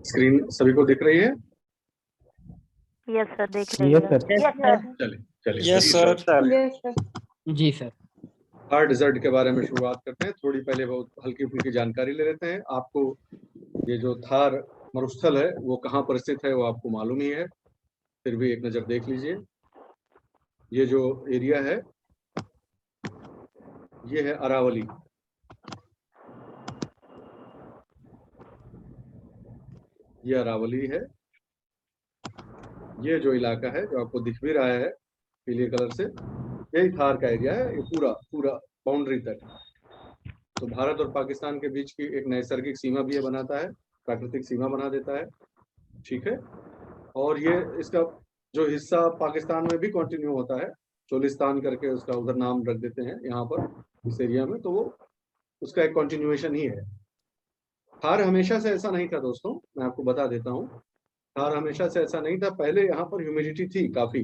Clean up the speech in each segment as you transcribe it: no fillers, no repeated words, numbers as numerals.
Screen सभी को दिख रही है? यस सर, देख रही यस है। सर। चलिए चलिए यस सर। जी सर। थार डेजर्ट के बारे में शुरुआत करते हैं। थोड़ी पहले बहुत हल्की फुल्की जानकारी ले लेते हैं। आपको ये जो थार मरुस्थल है वो कहाँ पर स्थित है वो आपको मालूम ही है, फिर भी एक नज़र देख लीजिए। ये जो एरिया है ये है अरावली। ये अरावली है। ये जो इलाका है जो आपको दिख भी रहा है पीले कलर से, यही थार का एरिया है। ये पूरा पूरा बाउंड्री तक। तो भारत और पाकिस्तान के बीच की एक नैसर्गिक सीमा भी ये बनाता है, प्राकृतिक सीमा बना देता है। ठीक है। और ये इसका जो हिस्सा पाकिस्तान में भी कंटिन्यू होता है, चोलिस्तान करके उसका उधर नाम रख देते हैं यहाँ पर इस एरिया में, तो वो उसका एक कंटिन्यूएशन ही है। थार हमेशा से ऐसा नहीं था दोस्तों, मैं आपको बता देता हूँ। थार हमेशा से ऐसा नहीं था। पहले यहाँ पर ह्यूमिडिटी थी काफी,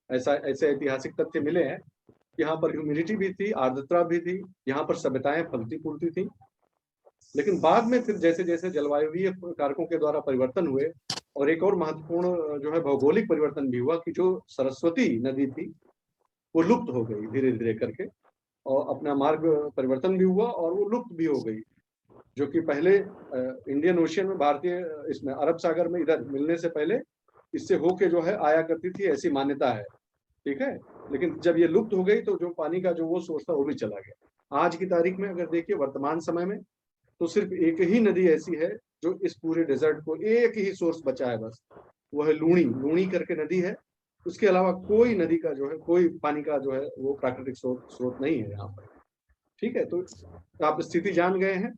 ऐसे ऐतिहासिक तथ्य मिले हैं। यहाँ पर ह्यूमिडिटी भी थी, आर्द्रता भी थी, यहाँ पर सभ्यताएं फलती फूलती थी। लेकिन बाद में फिर जैसे जैसे जलवायुवीय कारकों के द्वारा परिवर्तन हुए, और एक और महत्वपूर्ण जो है भौगोलिक परिवर्तन भी हुआ कि जो सरस्वती नदी थी वो लुप्त हो गई धीरे धीरे करके, और अपना मार्ग परिवर्तन भी हुआ और वो लुप्त भी हो गई। जो कि पहले इंडियन ओशियन में, भारतीय इसमें अरब सागर में इधर मिलने से पहले इससे होके जो है आया करती थी, ऐसी मान्यता है। ठीक है। लेकिन जब ये लुप्त हो गई तो जो पानी का जो वो सोर्स था वो भी चला गया। आज की तारीख में अगर देखिए वर्तमान समय में, तो सिर्फ एक ही नदी ऐसी है जो इस पूरे डेजर्ट को, एक ही सोर्स बचा है बस, वो है लूणी। लूणी करके नदी है। उसके अलावा कोई नदी का जो है, कोई पानी का जो है वो प्राकृतिक स्रोत नहीं है यहाँ पर। ठीक है। तो आप स्थिति जान गए हैं।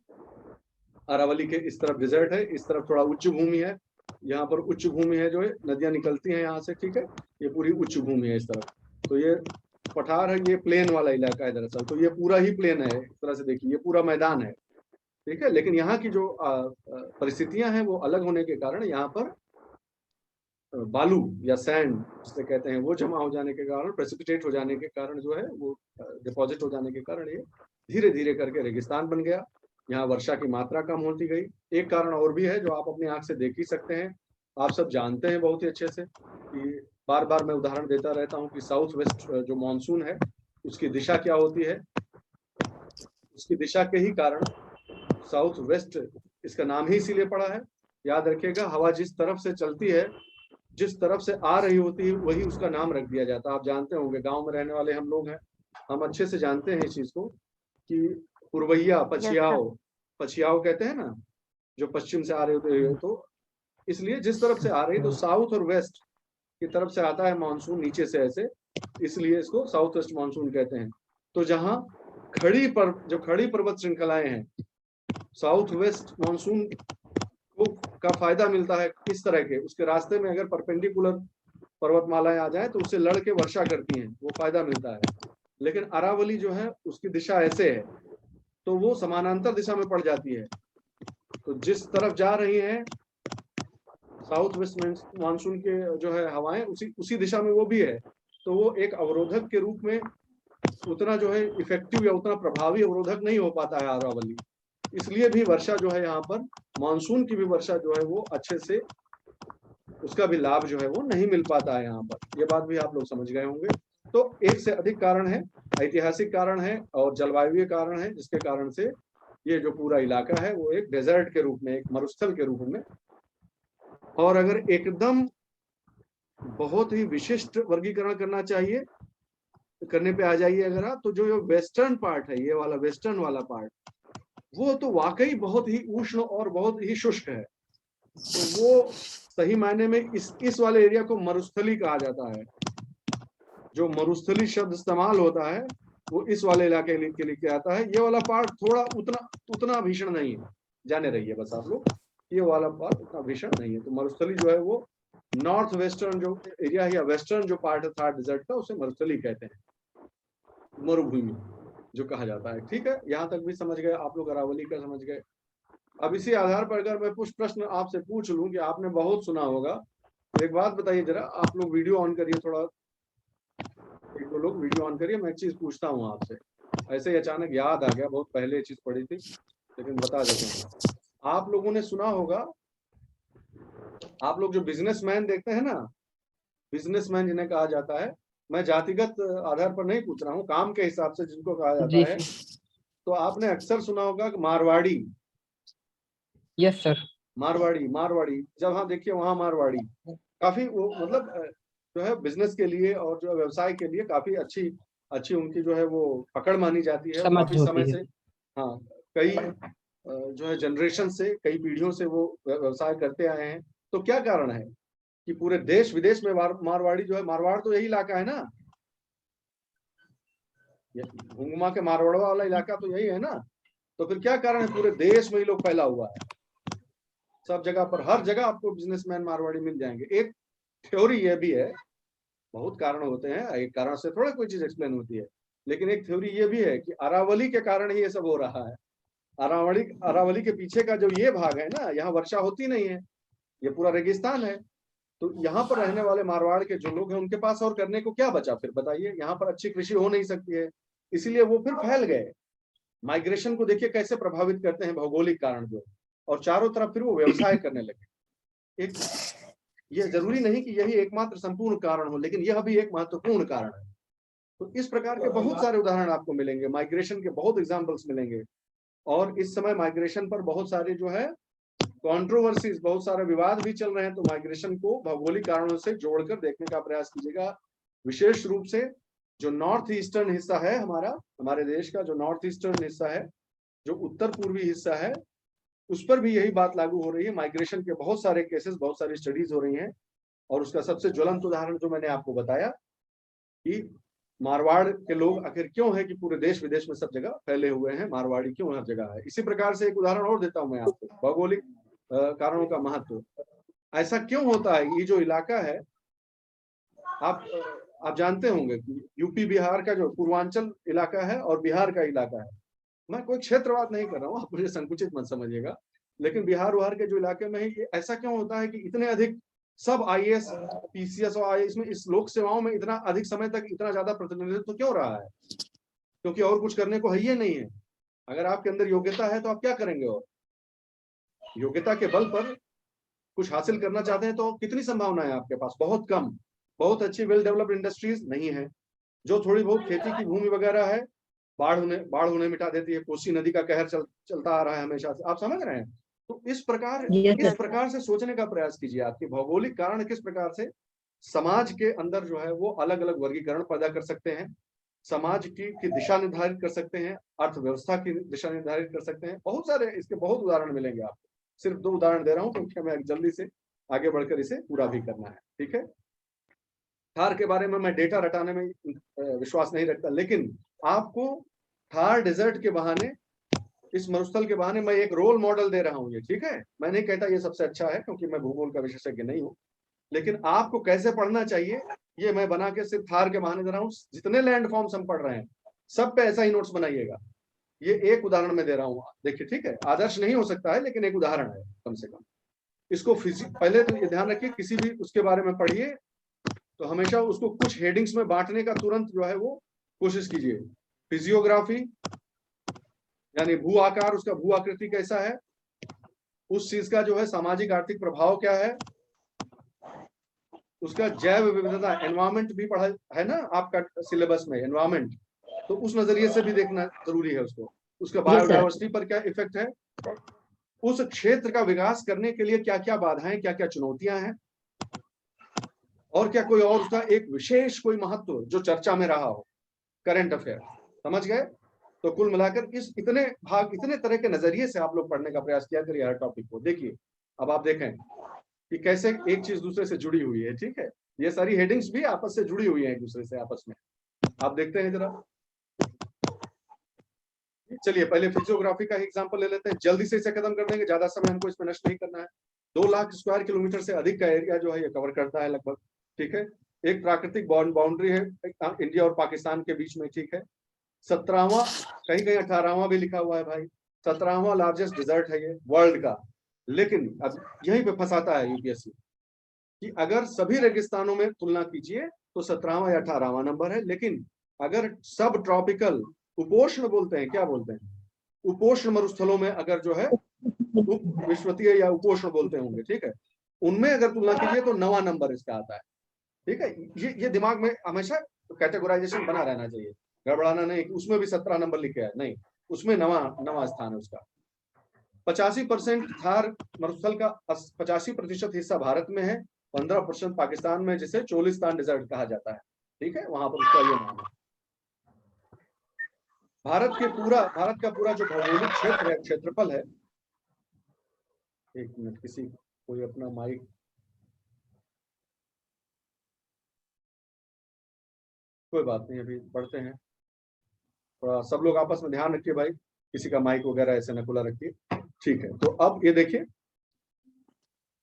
अरावली के इस तरफ डेजर्ट है, इस तरफ थोड़ा उच्च भूमि है। यहाँ पर उच्च भूमि है, जो है नदियां निकलती हैं यहाँ से। ठीक है। ये पूरी उच्च भूमि है इस तरफ। तो ये पठार है, ये प्लेन वाला इलाका है दरअसल। तो ये पूरा ही प्लेन है, इस तरह से देखिए, ये पूरा मैदान है। ठीक है। लेकिन यहाँ की जो परिस्थितियां हैं वो अलग होने के कारण यहाँ पर बालू या सैंड जिसे कहते हैं वो जमा हो जाने के कारण, प्रेसिपिटेट हो जाने के कारण जो है वो डिपॉजिट हो जाने के कारण ये धीरे धीरे करके रेगिस्तान बन गया। यहाँ वर्षा की मात्रा कम होती गई। एक कारण और भी है जो आप अपनी आंख से देख ही सकते हैं, आप सब जानते हैं बहुत ही अच्छे से कि बार बार मैं उदाहरण देता रहता हूँ कि साउथ वेस्ट जो मानसून है उसकी दिशा क्या होती है। उसकी दिशा के ही कारण साउथ वेस्ट इसका नाम ही इसीलिए पड़ा है। याद रखिएगा, हवा जिस तरफ से चलती है, जिस तरफ से आ रही होती है, वही उसका नाम रख दिया जाता है। आप जानते होंगे, गांव में रहने वाले हम लोग हैं, हम अच्छे से जानते हैं इस चीज को कि पुरवैया, पछियाओ, पछियाओ कहते हैं ना, जो पश्चिम से आ रहे होते हैं। तो इसलिए जिस तरफ से आ रही, तो साउथ और वेस्ट की तरफ से आता है मानसून नीचे से ऐसे, इसलिए इसको साउथ वेस्ट मानसून कहते हैं। तो जहाँ जो खड़ी पर्वत श्रृंखलाएं हैं, साउथ वेस्ट मानसून को का फायदा मिलता है किस तरह के, उसके रास्ते में अगर परपेंडिकुलर पर्वतमालाएं आ जाए तो उससे लड़ के वर्षा करती हैं, वो फायदा मिलता है। लेकिन अरावली जो है उसकी दिशा ऐसे है तो वो समानांतर दिशा में पड़ जाती है। तो जिस तरफ जा रही है साउथ वेस्ट मानसून के जो है हवाएं, उसी दिशा में वो भी है। तो वो एक अवरोधक के रूप में उतना जो है इफेक्टिव या उतना प्रभावी अवरोधक नहीं हो पाता है अरावली। इसलिए भी वर्षा जो है यहाँ पर, मानसून की भी वर्षा जो है वो अच्छे से, उसका भी लाभ जो है वो नहीं मिल पाता है यहाँ पर। ये बात भी आप लोग समझ गए होंगे। तो एक से अधिक कारण है, ऐतिहासिक कारण है और जलवायुवीय कारण है, जिसके कारण से ये जो पूरा इलाका है वो एक डेजर्ट के रूप में, एक मरुस्थल के रूप में। और अगर एकदम बहुत ही विशिष्ट वर्गीकरण करना चाहिए, करने पे आ जाइए अगर आप, तो जो वेस्टर्न पार्ट है, ये वाला वेस्टर्न वाला पार्ट, वो तो वाकई बहुत ही उष्ण और बहुत ही शुष्क है। तो वो सही मायने में इस वाले एरिया को मरुस्थली कहा जाता है। जो मरुस्थली शब्द इस्तेमाल होता है वो इस वाले इलाके के लिए आता है। ये वाला पार्ट थोड़ा उतना भीषण नहीं है, जाने रहिए बस आप लोग, ये वाला पार्ट उतना भीषण नहीं है। तो मरुस्थली जो है वो नॉर्थ वेस्टर्न जो एरिया है या वेस्टर्न जो पार्ट है थार डेजर्ट का, उसे मरुस्थली कहते हैं, मरुभूमि जो कहा जाता है। ठीक है। यहाँ तक भी समझ गए आप लोग, अरावली का समझ गए। अब इसी आधार पर अगर मैं कुछ प्रश्न आपसे पूछ लूं कि आपने बहुत सुना होगा, तो एक बात बताइए जरा, आप लोग वीडियो ऑन करिए, थोड़ा एक दो लोग वीडियो ऑन करिए। मैं एक चीज पूछता हूँ आपसे, ऐसे ही अचानक याद आ गया, बहुत पहले ये चीज पढ़ी थी लेकिन बता देते हैं। आप लोगों ने सुना होगा आप लोग जो बिजनेसमैन देखते हैं ना, बिजनेसमैन जिन्हें कहा जाता है, मैं जातिगत आधार पर नहीं पूछ रहा हूँ, काम के हिसाब से जिनको कहा जी जाता है, सर। तो आपने अक्सर सुना होगा कि मारवाड़ी, यस सर। मारवाड़ी, मारवाड़ी, जब हाँ देखिए वहाँ मारवाड़ी काफी वो मतलब जो है बिजनेस के लिए और जो है व्यवसाय के लिए काफी अच्छी अच्छी उनकी जो है वो पकड़ मानी जाती है। वो समझ काफी समय होती से, है। हाँ, कई जो है जनरेशन से, कई पीढ़ियों से वो व्यवसाय करते आए हैं। तो क्या कारण है कि पूरे देश विदेश में मारवाड़ी जो है, मारवाड़ तो यही इलाका है ना, घुंगमा के मारवाड़ वाला इलाका तो यही है ना। तो फिर क्या कारण है, पूरे देश में ही लोग फैला हुआ है, सब जगह पर, हर जगह आपको बिजनेसमैन मारवाड़ी मिल जाएंगे। एक थ्योरी ये भी है, बहुत कारण होते हैं, एक कारण से थोड़ा कोई चीज एक्सप्लेन होती है, लेकिन एक थ्योरी ये भी है कि अरावली के कारण ही ये सब हो रहा है। अरावली अरावली के पीछे का जो ये भाग है ना, यहाँ वर्षा होती नहीं है, ये पूरा रेगिस्तान है। तो यहाँ पर रहने वाले मारवाड़ के जो लोग हैं, उनके पास और करने को क्या बचा फिर बताइए, यहाँ पर अच्छी कृषि हो नहीं सकती है, इसीलिए वो फिर फैल गए। माइग्रेशन को देखिए कैसे प्रभावित करते हैं भौगोलिक कारण जो, और चारों तरफ फिर वो व्यवसाय करने लगे। एक, यह जरूरी नहीं कि यही एकमात्र संपूर्ण कारण हो, लेकिन यह भी एक महत्वपूर्ण कारण है। तो इस प्रकार के बहुत सारे उदाहरण आपको मिलेंगे, माइग्रेशन के बहुत एग्जाम्पल्स मिलेंगे। और इस समय माइग्रेशन पर बहुत सारे जो है कंट्रोवर्सीज, बहुत सारे विवाद भी चल रहे हैं। तो माइग्रेशन को भौगोलिक कारणों से जोड़कर देखने का प्रयास कीजिएगा। विशेष रूप से जो नॉर्थ ईस्टर्न हिस्सा है हमारा, हमारे देश का जो नॉर्थ ईस्टर्न हिस्सा है, जो उत्तर पूर्वी हिस्सा है, उस पर भी यही बात लागू हो रही है। माइग्रेशन के बहुत सारे केसेस, बहुत सारी स्टडीज हो रही हैं। और उसका सबसे ज्वलंत उदाहरण जो मैंने आपको बताया कि मारवाड़ के लोग आखिर क्यों है कि पूरे देश विदेश में सब जगह फैले हुए हैं, मारवाड़ी क्यों हर जगह है। इसी प्रकार से एक उदाहरण और देता हूं मैं आपको, भौगोलिक कारणों का महत्व। ऐसा क्यों होता है, ये जो इलाका है, आप आप जानते होंगे कि यूपी बिहार का जो पूर्वांचल इलाका है और बिहार का इलाका है, मैं कोई क्षेत्रवाद नहीं कर रहा हूँ, आप मुझे संकुचित मत समझिएगा, लेकिन बिहार उहार के जो इलाके में है, ये ऐसा क्यों होता है कि इतने अधिक सब आईएएस, पीसीएस और आईएएस में, इस लोक सेवाओं में इतना अधिक समय तक इतना ज्यादा प्रतिनिधित्व क्यों रहा है? क्योंकि और कुछ करने को है ही नहीं है। अगर आपके अंदर योग्यता है तो आप क्या करेंगे, और योग्यता के बल पर कुछ हासिल करना चाहते हैं तो कितनी संभावना है आपके पास? बहुत कम। बहुत अच्छी वेल डेवलप्ड इंडस्ट्रीज नहीं है। जो थोड़ी बहुत खेती की भूमि वगैरह है, बाढ़ उन्हें मिटा देती है। कोसी नदी का कहर चलता आ रहा है हमेशा से, आप समझ रहे हैं। तो इस यस सर। प्रकार से सोचने का प्रयास कीजिए, आपके भौगोलिक कारण किस प्रकार से समाज के अंदर जो है वो अलग अलग वर्गीकरण पैदा कर सकते हैं, समाज की दिशा निर्धारित कर सकते हैं, अर्थव्यवस्था की दिशा निर्धारित कर सकते हैं। बहुत सारे इसके बहुत उदाहरण मिलेंगे आपको। सिर्फ 2 उदाहरण दे रहा हूं क्योंकि हमें जल्दी से आगे बढ़कर इसे पूरा भी करना है, ठीक है। थार के बारे में मैं डेटा रटाने में विश्वास नहीं रखता, लेकिन आपको थार डेजर्ट के बहाने, इस मरुस्थल के बहाने मैं एक रोल मॉडल दे रहा हूं ये, ठीक है। मैं नहीं कहता ये सबसे अच्छा है क्योंकि मैं भूगोल का विशेषज्ञ नहीं हूं, लेकिन आपको कैसे पढ़ना चाहिए ये मैं बना के सिर्फ थार के बहाने दे रहा हूं। जितने लैंड फॉर्म्स हम पढ़ रहे हैं सब पे ऐसा ही नोट्स बनाइएगा। ये एक उदाहरण में दे रहा हूं, देखिए, ठीक है। आदर्श नहीं हो सकता है, लेकिन एक उदाहरण है कम से कम। इसको पहले तो ये ध्यान रखिए, किसी भी उसके बारे में पढ़िए तो हमेशा उसको कुछ हेडिंग्स में बांटने का तुरंत जो है वो कोशिश कीजिए। फिजियोग्राफी यानी भू आकार, उसका भू आकृति कैसा है, उस चीज का जो है सामाजिक आर्थिक प्रभाव क्या है, उसका जैव विविधता, एनवायरमेंट भी पढ़ा है ना आपका सिलेबस में, एनवायरमेंट, तो उस नजरिए से भी देखना जरूरी है उसको। उसका बायोडाइवर्सिटी पर क्या इफेक्ट है, उस क्षेत्र का विकास करने के लिए क्या क्या बाधाएं, क्या क्या चुनौतियां हैं, और क्या कोई और उसका एक विशेष कोई महत्व जो चर्चा में रहा हो, करंट अफेयर, समझ गए। तो कुल मिलाकर इस इतने भाग, इतने तरह के नजरिए से आप लोग पढ़ने का प्रयास किया करिए हर टॉपिक को। देखिए अब आप देखें कि कैसे एक चीज दूसरे से जुड़ी हुई है, ठीक है। ये सारी हेडिंग्स भी आपस से जुड़ी हुई है एक दूसरे से आपस में। आप देखते हैं जरा, चलिए पहले फिजियोग्राफी का एग्जांपल ले लेते हैं, जल्दी से इसे खत्म कर देंगे, ज्यादा समय हमको इसमें नष्ट नहीं करना है। 2 लाख स्क्वायर किलोमीटर से अधिक का एरिया जो है ये कवर करता है लगभग, ठीक है। एक प्राकृतिक बाउंड्री है इंडिया और पाकिस्तान के बीच में, ठीक है। 17वां, कहीं कहीं 18वां भी लिखा हुआ है भाई, 17वां लार्जेस्ट डिजर्ट है ये वर्ल्ड का। लेकिन अब यहीं पे फंसाता है यूपीएससी कि अगर सभी रेगिस्तानों में तुलना कीजिए तो 17वां या 18वां नंबर है, लेकिन अगर सब ट्रॉपिकल, उपोष्ण बोलते हैं, क्या बोलते हैं, उपोष्ण मरुस्थलों में अगर जो है, उप विश्वतीय या उपोष्ण बोलते होंगे, ठीक है, उनमें अगर तुलना कीजिए तो 9वां नंबर इसका आता है। ठीक है, ये दिमाग में हमेशा कैटेगराइजेशन बना रहना चाहिए, गड़बड़ाना नहीं कि उसमें भी 17 नंबर लिखे हैं, नहीं, उसमें नवा स्थान है उसका। 85% थार मरुस्थल का 85% हिस्सा भारत में है, 15% पाकिस्तान में, जिसे चोलिस्तान डेजर्ट कहा जाता है। ठीक है, वहां पर उसका ये नाम है। भारत का पूरा जो भौगोलिक क्षेत्र है, क्षेत्रफल है, एक मिनट, किसी कोई अपना माइक, कोई बात नहीं, अभी पढ़ते हैं, थोड़ा सब लोग आपस में ध्यान रखिए भाई, किसी का माइक वगैरह ऐसे न खुला रखिए। ठीक है, तो अब ये देखिए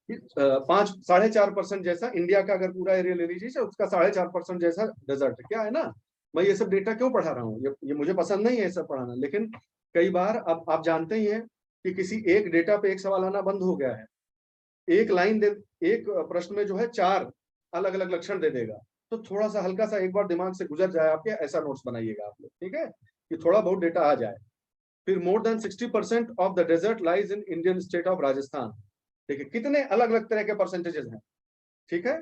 5-4.5% जैसा इंडिया का अगर पूरा एरिया ले लीजिए, उसका 4.5% जैसा डेजर्ट क्या है ना। मैं ये सब डेटा क्यों पढ़ा रहा हूँ, ये मुझे पसंद नहीं है ये सब पढ़ाना, लेकिन कई बार अब आप जानते ही हैं कि किसी एक डेटा पे एक सवाल आना बंद हो गया है। एक प्रश्न में जो है 4 अलग अलग लक्षण दे देगा, तो थोड़ा सा हल्का सा एक बार दिमाग से गुजर जाए आपके, ऐसा नोट्स बनाइएगा आप लोग, ठीक है, कि थोड़ा बहुत डेटा आ जाए। फिर more than 60% of the desert lies in Indian state of Rajasthan. देखिए कितने अलग अलग तरह के परसेंटेजेस हैं। ठीक है,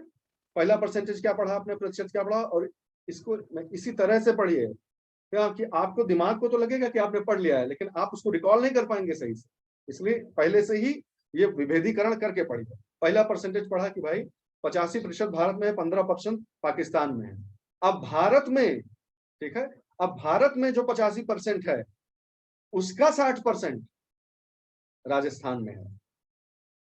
पहला परसेंटेज क्या पढ़ा आपने, प्रतिशत क्या पढ़ा, और इसको इसी तरह से पढ़िए क्या कि आपको दिमाग को तो लगेगा कि आपने पढ़ लिया है, लेकिन आप उसको रिकॉल नहीं कर पाएंगे सही से, इसलिए पहले से ही ये विभेदीकरण करके पढ़िए। पहला परसेंटेज पढ़ा कि भाई 85% भारत में है, 15% पाकिस्तान में है। अब भारत में, ठीक है, अब भारत में जो 85% है उसका 60% राजस्थान में है,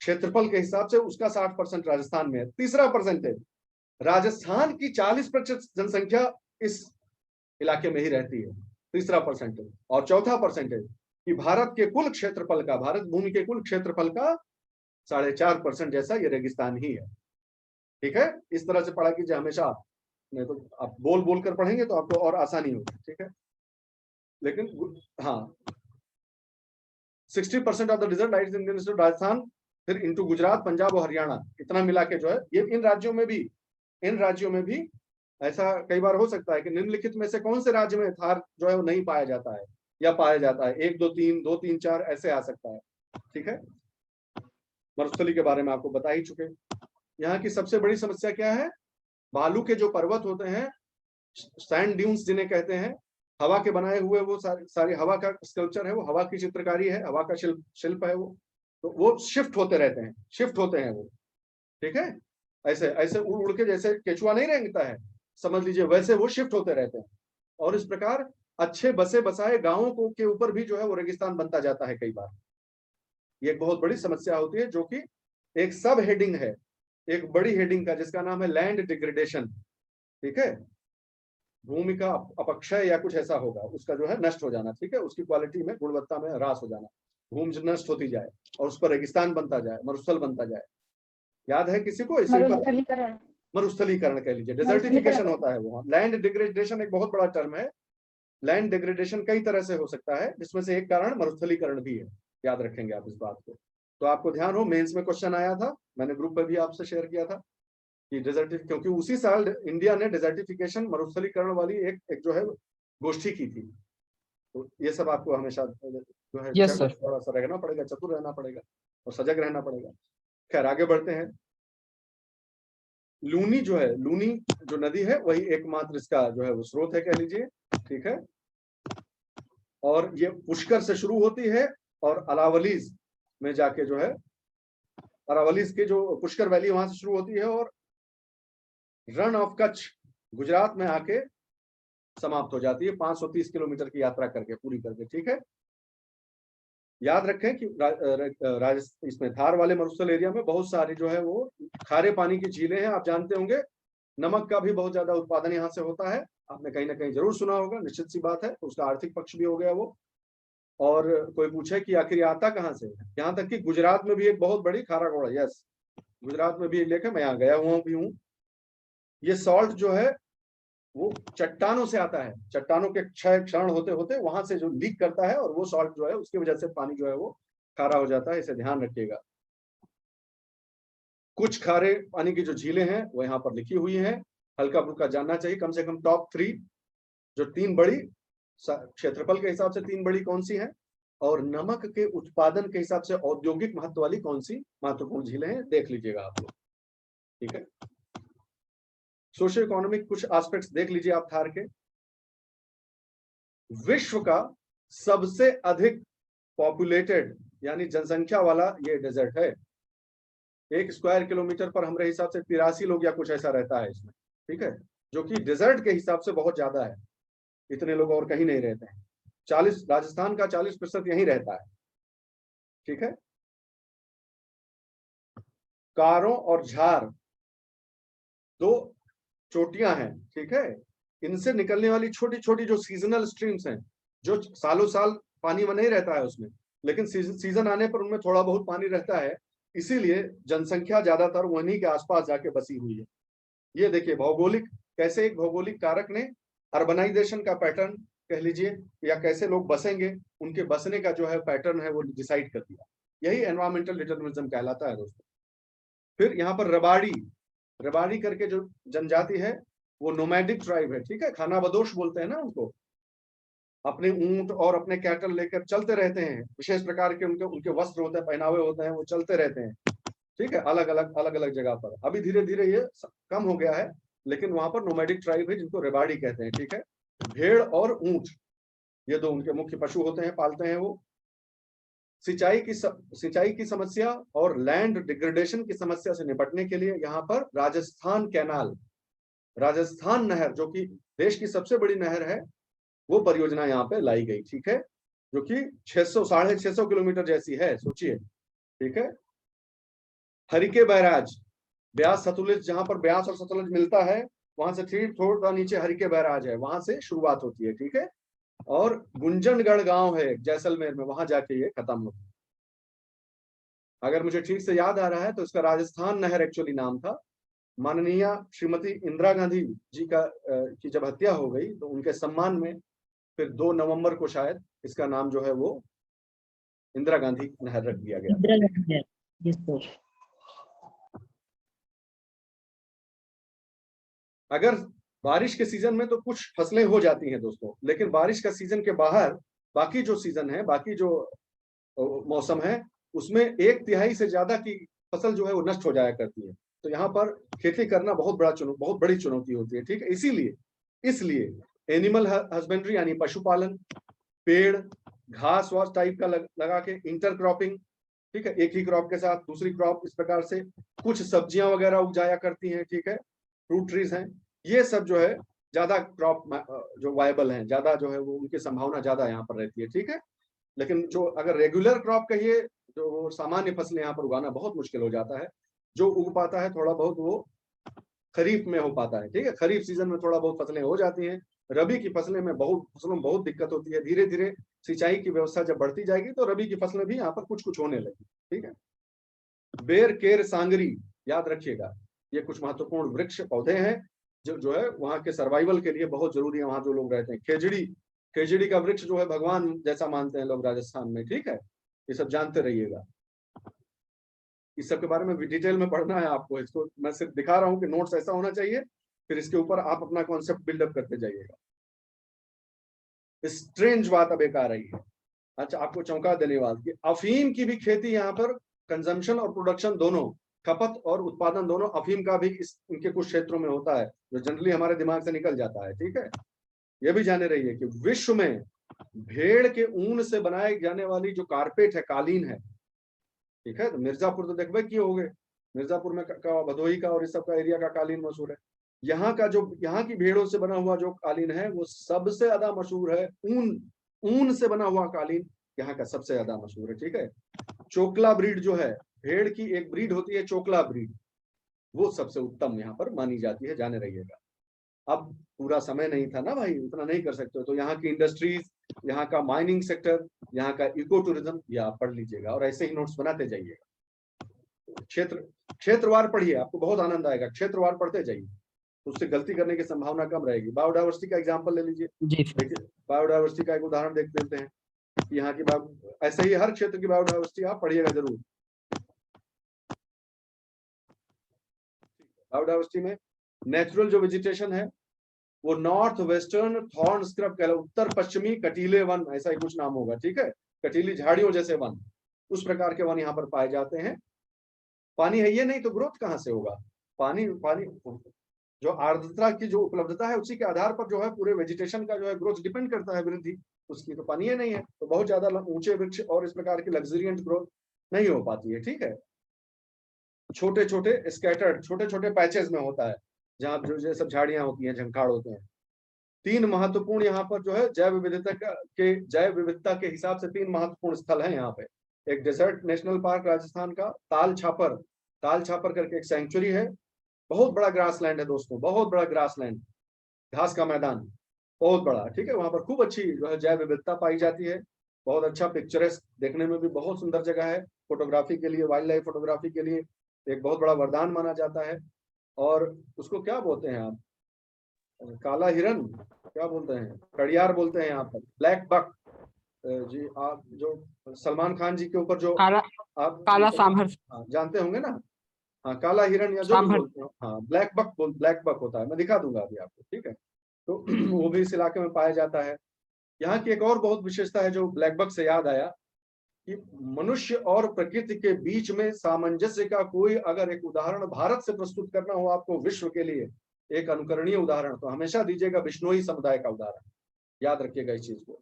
क्षेत्रफल के हिसाब से उसका 60% राजस्थान में है। तीसरा परसेंटेज, राजस्थान की 40% जनसंख्या इस इलाके में ही रहती है, तीसरा परसेंटेज। और चौथा परसेंटेज कि भारत के कुल क्षेत्रफल का, भारत भूमि के कुल क्षेत्रफल का 4.5% जैसा ये रेगिस्तान ही है। ठीक है, इस तरह से पढ़ा कीजिए हमेशा, नहीं तो आप बोल बोल कर पढ़ेंगे तो आपको और आसानी होगी। ठीक है, लेकिन हाँ 60% of the desert lies in Rajasthan, फिर इनटू गुजरात, पंजाब और हरियाणा, इतना मिला के जो है ये इन राज्यों में भी ऐसा कई बार हो सकता है कि निम्नलिखित में से कौन से राज्य में थार जो है वो नहीं पाया जाता है या पाया जाता है, 1 2 3 2 3 4 ऐसे आ सकता है। ठीक है, मरुस्थली के बारे में आपको बता ही चुके। यहाँ की सबसे बड़ी समस्या क्या है, बालू के जो पर्वत होते हैं, सैंड ड्यून्स जिन्हें कहते हैं, हवा के बनाए हुए, वो सारी हवा का स्कल्पचर है, वो हवा की चित्रकारी है, हवा का शिल्प है वो, तो वो शिफ्ट होते रहते हैं, शिफ्ट होते हैं वो। ठीक है, ऐसे ऐसे उड़ उड़ के जैसे केचुआ नहीं रेंगता है, समझ लीजिए वैसे वो शिफ्ट होते रहते हैं। और इस प्रकार अच्छे बसे बसाए गांवों को के ऊपर भी जो है वो रेगिस्तान बनता जाता है कई बार। ये एक बहुत बड़ी समस्या होती है, जो कि एक सब हेडिंग है, एक बड़ी हेडिंग का, जिसका नाम है लैंड डिग्रेडेशन। ठीक है, भूमि का अपक्षय या कुछ ऐसा होगा, उसका जो है नष्ट हो जाना। ठीक है, उसकी क्वालिटी में, गुणवत्ता में ह्रास हो जाना, भूमि नष्ट होती जाए और उस पर रेगिस्तान बनता जाए, मरुस्थल बनता जाए। याद है किसी को? इसी पर मरुस्थलीकरण कह लीजिए, डेजर्टिफिकेशन होता है वो। लैंड डिग्रेडेशन एक बहुत बड़ा टर्म है। लैंड डिग्रेडेशन कई तरह से हो सकता है, जिसमें से एक कारण मरुस्थलीकरण भी है, याद रखेंगे आप इस बात को। तो आपको ध्यान हो, मेंस में क्वेश्चन आया था, मैंने ग्रुप पर भी आपसे शेयर किया था कि क्योंकि उसी साल इंडिया ने डेजर्टिफिकेशन, मरुस्थलीकरण वाली एक जो है गोष्ठी की थी। तो ये सब आपको हमेशा जो है थोड़ा सा रहना पड़ेगा, चतुर रहना पड़ेगा और सजग रहना पड़ेगा। खैर आगे बढ़ते हैं। लूनी जो नदी है, वही एकमात्र इसका जो है वो स्रोत है कह लीजिए। ठीक है, और ये पुष्कर से शुरू होती है और अरावलीज में जाके जो है, अरावलीज के जो पुष्कर वैली वहां से शुरू होती है और रण ऑफ कच्छ गुजरात में आके समाप्त हो जाती है, 530 किलोमीटर की यात्रा करके, पूरी करके। ठीक है, याद रखें कि इसमें धार वाले मरुस्थल एरिया में बहुत सारी जो है वो खारे पानी की झीलें हैं। आप जानते होंगे नमक का भी बहुत ज्यादा उत्पादन यहाँ से होता है, आपने कहीं ना कहीं जरूर सुना होगा, निश्चित सी बात है। तो उसका आर्थिक पक्ष भी हो गया वो। और कोई पूछे कि आखिर आता कहाँ से, यहाँ तक कि गुजरात में भी एक बहुत बड़ी खारा घोड़ा, यस, गुजरात में भी एक लेक है, मैं यहाँ गया हुआ भी हूँ। ये सॉल्ट जो है वो चट्टानों से आता है, चट्टानों के क्षय क्षरण होते होते वहां से जो लीक करता है, और वो सॉल्ट जो है उसकी वजह से पानी जो है वो खारा हो जाता है, इसे ध्यान रखिएगा। कुछ खारे पानी की जो झीलें हैं वो यहाँ पर लिखी हुई हैं, हल्का फुल्का जानना चाहिए। कम से कम टॉप 3 जो 3 बड़ी क्षेत्रफल के हिसाब से 3 बड़ी कौन सी हैं, और नमक के उत्पादन के हिसाब से औद्योगिक महत्व वाली कौन सी महत्वपूर्ण झीलें हैं, देख लीजिएगा आप लोग। ठीक है, सोशियो इकोनॉमिक कुछ एस्पेक्ट्स देख लीजिए आप थार के। विश्व का सबसे अधिक पॉपुलेटेड यानी जनसंख्या वाला ये डेजर्ट है। 1 स्क्वायर किलोमीटर पर हमारे हिसाब से 83 लोग या कुछ ऐसा रहता है इसमें। ठीक है, जो कि डेजर्ट के हिसाब से बहुत ज्यादा है, इतने लोग और कहीं नहीं रहते हैं। 40 राजस्थान का 40% यहीं रहता है। ठीक है, कारों और झार दो चोटियां हैं। ठीक है, इनसे निकलने वाली छोटी छोटी जो सीजनल स्ट्रीम्स हैं, जो सालों साल पानी में नहीं रहता है उसमें, लेकिन सीजन आने पर उनमें थोड़ा बहुत पानी रहता है, इसीलिए जनसंख्या ज्यादातर वहीं के आसपास जाके बसी हुई है। ये देखिए भौगोलिक, कैसे एक भौगोलिक कारक ने अर्बनाइजेशन का पैटर्न कह लीजिए, या कैसे लोग बसेंगे, उनके बसने का जो है पैटर्न है वो डिसाइड कर दिया। यही एनवायरमेंटल डिटर्मिनिज्म कहलाता है दोस्तों। फिर यहाँ पर रबाड़ी, रबाड़ी करके जो जनजाति है वो नोमैडिक ट्राइब है। ठीक है, खानाबदोश बोलते हैं ना उनको, अपने ऊंट और अपने कैटल लेकर चलते रहते हैं, विशेष प्रकार के उनके उनके वस्त्र होते हैं, पहनावे होते हैं, वो चलते रहते हैं। ठीक है, अलग अलग जगह पर। अभी धीरे धीरे ये कम हो गया है, लेकिन वहां पर नोमैडिक ट्राइब है जिनको रेबाड़ी कहते हैं। ठीक है, भेड़ और ऊंट ये दो उनके मुख्य पशु होते हैं, पालते हैं वो। सिंचाई की समस्या और लैंड डिग्रेडेशन की समस्या से निपटने के लिए यहाँ पर राजस्थान कैनाल, राजस्थान नहर जो कि देश की सबसे बड़ी नहर है, वो परियोजना यहाँ पे लाई गई। ठीक है, जो कि 600-650 किलोमीटर जैसी है, सोचिए। ठीक है, हरिके बैराज, ब्यास सतलुज, जहां पर ब्यास और सतलुज मिलता है वहां से ठीक थोड़ा नीचे हरिके बैराज है, वहां से शुरुआत होती है। ठीक है, और गुंजनगढ़ गांव है जैसलमेर में, वहां जाके ये खत्म होती है। अगर मुझे ठीक से याद आ रहा है तो इसका राजस्थान नहर एक्चुअली नाम था। माननीय श्रीमती इंदिरा गांधी जी की जब हत्या हो गई तो उनके सम्मान में फिर 2 नवंबर को शायद इसका नाम जो है वो इंदिरा गांधी नहर रख दिया गया। अगर बारिश के सीजन में तो कुछ फसलें हो जाती हैं दोस्तों, लेकिन बारिश का सीजन के बाहर बाकी जो सीजन है, बाकी जो मौसम है, उसमें 1/3 से ज्यादा की फसल जो है वो नष्ट हो जाया करती है। तो यहाँ पर खेती करना बहुत बड़ी चुनौती होती है। ठीक है, इसलिए एनिमल हस्बेंड्री यानी पशुपालन, पेड़ घास वास टाइप का लगा के इंटरक्रॉपिंग, ठीक है, एक ही क्रॉप के साथ दूसरी क्रॉप, इस प्रकार से कुछ सब्जियां वगैरह उगाया करती हैं। ठीक है, फ्रूट ट्रीज हैं, ये सब जो है ज्यादा क्रॉप जो वायबल हैं, ज्यादा जो है वो उनकी संभावना ज्यादा यहाँ पर रहती है। ठीक है, लेकिन जो अगर रेगुलर क्रॉप कहिए, जो सामान्य फसलें यहाँ पर उगाना बहुत मुश्किल हो जाता है। जो उग पाता है थोड़ा बहुत वो खरीफ में हो पाता है। ठीक है, खरीफ सीजन में थोड़ा बहुत फसलें हो जाती हैं, रबी की फसलों में बहुत दिक्कत होती है। धीरे धीरे सिंचाई की व्यवस्था जब बढ़ती जाएगी तो रबी की फसलें भी यहाँ पर कुछ कुछ होने लगी। ठीक है, बेर केर सांगरी याद रखिएगा, ये कुछ महत्वपूर्ण वृक्ष पौधे हैं जो है वहाँ के सर्वाइवल के लिए बहुत जरूरी है, वहाँ जो लोग रहते हैं। खेजड़ी का वृक्ष जो है भगवान जैसा मानते हैं लोग राजस्थान में। ठीक है, ये सब जानते रहिएगा, इस सब के बारे में डिटेल में पढ़ना है आपको। इसको मैं सिर्फ दिखा रहा हूँ कि नोट्स ऐसा होना चाहिए, फिर इसके ऊपर आप अपना कॉन्सेप्ट बिल्डअप करते जाइएगा। स्ट्रेंज बात अब एक आ रही है, अच्छा आपको चौंका देने वाली, अफीम की भी खेती यहाँ पर, कंजम्पशन और प्रोडक्शन दोनों, खपत और उत्पादन दोनों अफीम का भी इनके कुछ क्षेत्रों में होता है, जो जनरली हमारे दिमाग से निकल जाता है। ठीक है, यह भी जाने रहिए कि विश्व में भेड़ के ऊन से बनाए जाने वाली जो कारपेट है, कालीन है। ठीक है, तो मिर्जापुर तो देखबे किए होंगे, मिर्जापुर में का भदोही का और इस सब का एरिया का कालीन मशहूर है। यहाँ की भेड़ों से बना हुआ जो कालीन है वो सबसे ज्यादा मशहूर है। ऊन से बना हुआ कालीन यहाँ का सबसे ज्यादा मशहूर है। ठीक है, चोकला ब्रीड जो है, भेड़ की एक ब्रीड होती है चोकला ब्रीड, वो सबसे उत्तम यहाँ पर मानी जाती है, जाने रहिएगा। अब पूरा समय नहीं था ना भाई, उतना नहीं कर सकते, तो यहाँ की इंडस्ट्रीज, यहाँ का माइनिंग सेक्टर, यहाँ का इको टूरिज्म, ये आप पढ़ लीजिएगा और ऐसे ही नोट्स बनाते जाइएगा। क्षेत्रवार पढ़िए, आपको बहुत आनंद आएगा, क्षेत्रवार पढ़ते जाइए, उससे गलती करने की संभावना कम रहेगी। बायोडाइवर्सिटी का एग्जाम्पल ले लीजिए, देखिए बायोडाइवर्सिटी का एक उदाहरण देख लेते हैं। यहाँ की ऐसे ही हर क्षेत्र की बायोडाइवर्सिटी आप पढ़िएगा जरूर। बायोडाइवर्सिटी में नेचुरल जो वेजिटेशन है वो नॉर्थ वेस्टर्न थॉर्न स्क्रब कहला, उत्तर पश्चिमी कटीले वन, ऐसा ही कुछ नाम होगा, ठीक है, कटीली झाड़ियों जैसे वन, उस प्रकार के वन यहाँ पर पाए जाते हैं। पानी है ये नहीं तो ग्रोथ कहाँ से होगा? पानी पानी जो आर्द्रता की जो उपलब्धता है उसी के आधार पर जो है पूरे वेजिटेशन का जो है ग्रोथ डिपेंड करता है, वृद्धि उसकी। तो पानी नहीं है तो बहुत ज्यादा ऊंचे वृक्ष और इस प्रकार की लग्जरियंट ग्रोथ नहीं हो पाती है, ठीक है। छोटे छोटे स्कैटर्ड छोटे छोटे पैचेस में होता है, जहाँ जो ये सब झाड़ियां होती हैं, झंखाड़ होते हैं। 3 महत्वपूर्ण यहाँ पर जो है जैव विविधता के हिसाब से 3 महत्वपूर्ण स्थल हैं यहाँ पे। एक डेजर्ट नेशनल पार्क राजस्थान का, ताल छापर करके एक सेंचुरी है, बहुत बड़ा ग्रास लैंड है दोस्तों, बहुत बड़ा ग्रास लैंड, घास का मैदान बहुत बड़ा, ठीक है। वहां पर खूब अच्छी जो है जैव विविधता पाई जाती है, बहुत अच्छा पिक्चरेस्क, देखने में भी बहुत सुंदर जगह है, फोटोग्राफी के लिए, वाइल्ड लाइफ फोटोग्राफी के लिए एक बहुत बड़ा वरदान माना जाता है। और उसको क्या बोलते हैं आप, काला हिरन क्या बोलते हैं, कड़ियार बोलते हैं यहाँ पर, ब्लैक बक जी। आप जो सलमान खान जी के ऊपर जो आप काला सांभर जानते होंगे ना, हाँ, काला हिरन या जो भी बोलते हो, हाँ, ब्लैक बक होता है, मैं दिखा दूंगा अभी आपको, ठीक है। तो वो भी इस इलाके में पाया जाता है। यहाँ की एक और बहुत विशेषता है जो ब्लैक बक से याद आया, कि मनुष्य और प्रकृति के बीच में सामंजस्य का कोई अगर एक उदाहरण भारत से प्रस्तुत करना हो आपको विश्व के लिए, एक अनुकरणीय उदाहरण, तो हमेशा दीजिएगा बिश्नोई समुदाय का उदाहरण, याद रखिएगा इस चीज को।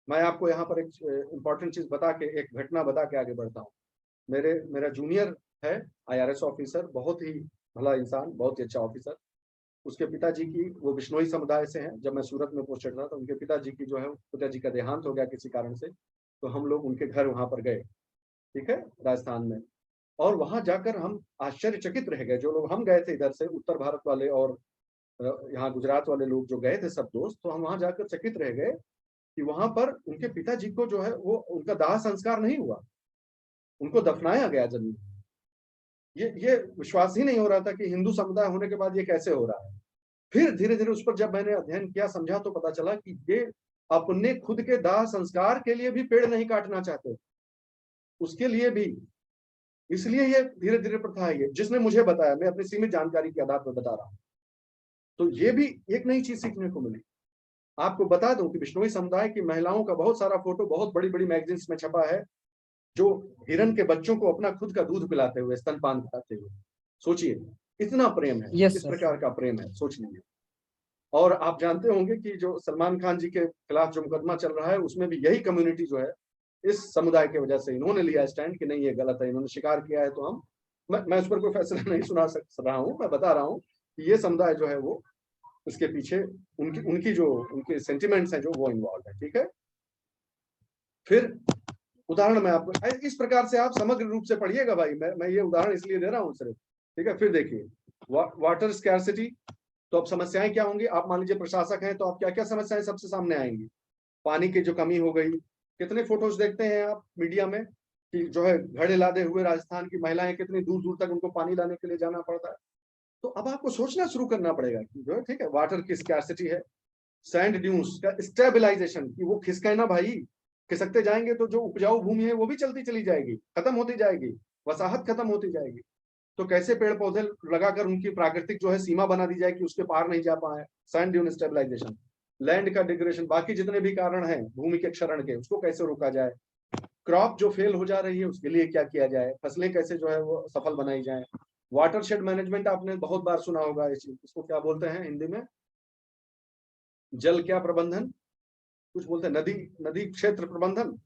मैं आपको यहाँ पर एक इंपॉर्टेंट चीज बता के, एक घटना बता के आगे बढ़ता हूँ। मेरा जूनियर है IRS ऑफिसर, बहुत ही भला इंसान, बहुत ही अच्छा ऑफिसर। उसके पिताजी की, वो बिश्नोई समुदाय से हैं, जब मैं सूरत में पोस्टेड था तो उनके पिताजी की जो है, पिताजी का देहांत हो गया किसी कारण से, तो हम लोग उनके घर वहां पर गए, ठीक है, राजस्थान में। और वहां जाकर हम आश्चर्यचकित रह गए, जो लोग हम गए थे इधर से, उत्तर भारत वाले और यहाँ गुजरात वाले लोग जो गए थे सब दोस्त, तो हम वहां जाकर चकित रह गए कि वहां पर उनके पिताजी को जो है वो उनका दाह संस्कार नहीं हुआ, उनको दफनाया गया जमीन। ये विश्वास ही नहीं हो रहा था कि हिंदू समुदाय होने के बाद ये कैसे हो रहा है। फिर धीरे धीरे उस पर जब मैंने अध्ययन किया, समझा, तो पता चला कि ये अपने खुद के दाह संस्कार के लिए भी पेड़ नहीं काटना चाहते, उसके लिए भी, इसलिए ये धीरे धीरे प्रथा है। ये जिसने मुझे बताया, मैं अपनी सीमित जानकारी के आधार पर बता रहा हूँ। तो ये भी एक नई चीज सीखने को मिली। आपको बता दूं कि बिश्नोई समुदाय की महिलाओं का बहुत सारा फोटो बहुत बड़ी बड़ी मैगजीन्स में छपा है, जो हिरन के बच्चों को अपना खुद का दूध पिलाते हुए, स्तनपान कराते हुए। सोचिए, इतना प्रेम है, इस प्रकार का प्रेम है, सोच लीजिए। और आप जानते होंगे कि जो सलमान खान जी के खिलाफ जो मुकदमा चल रहा है, उसमें भी यही कम्युनिटी जो है, इस समुदाय की वजह से इन्होंने लिया स्टैंड कि नहीं ये गलत है, इन्होंने शिकार किया है, तो मैं उस पर कोई फैसला नहीं सुना रहा हूँ, मैं बता रहा हूँ कि ये समुदाय जो है वो उसके पीछे उनकी जो उनके सेंटिमेंट्स हैं जो वो इन्वॉल्व है, ठीक है। फिर उदाहरण मैं आपको इस प्रकार से आप समग्र रूप से पढ़िएगा भाई, मैं ये उदाहरण इसलिए दे रहा हूँ सिर्फ, ठीक है। फिर देखिए वाटर स्कैर्सिटी, तो अब समस्याएं क्या होंगी। आप मान लीजिए प्रशासक हैं, तो आप क्या क्या समस्याएं सबसे सामने आएंगी। पानी की जो कमी हो गई, कितने फोटोज देखते हैं आप मीडिया में कि जो है घड़े लादे हुए राजस्थान की महिलाएं कितनी दूर दूर तक उनको पानी लाने के लिए जाना पड़ता है। तो अब आपको सोचना शुरू करना पड़ेगा कि जो है, ठीक है, वाटर की स्कैर्सिटी है। सैंड ड्यून्स का स्टेबलाइजेशन, कि वो खिसके ना भाई, खिसकते जाएंगे तो जो उपजाऊ भूमि है वो भी चलती चली जाएगी, खत्म होती जाएगी, वसाहत खत्म होती जाएगी। तो कैसे पेड़ पौधे लगाकर उनकी प्राकृतिक जो है सीमा बना दी जाए कि उसके पार नहीं जा पाए। सैंड ड्यून स्टेबलाइजेशन, लैंड का डिग्रेडेशन, बाकी जितने भी कारण हैं भूमि के क्षरण के, उसको कैसे रोका जाए। क्रॉप जो फेल हो जा रही है उसके लिए क्या किया जाए, फसलें कैसे जो है वो सफल बनाई जाए। वाटरशेड मैनेजमेंट आपने बहुत बार सुना होगा, इसको क्या बोलते हैं हिंदी में, जल क्या प्रबंधन, कुछ बोलते हैं नदी क्षेत्र प्रबंधन,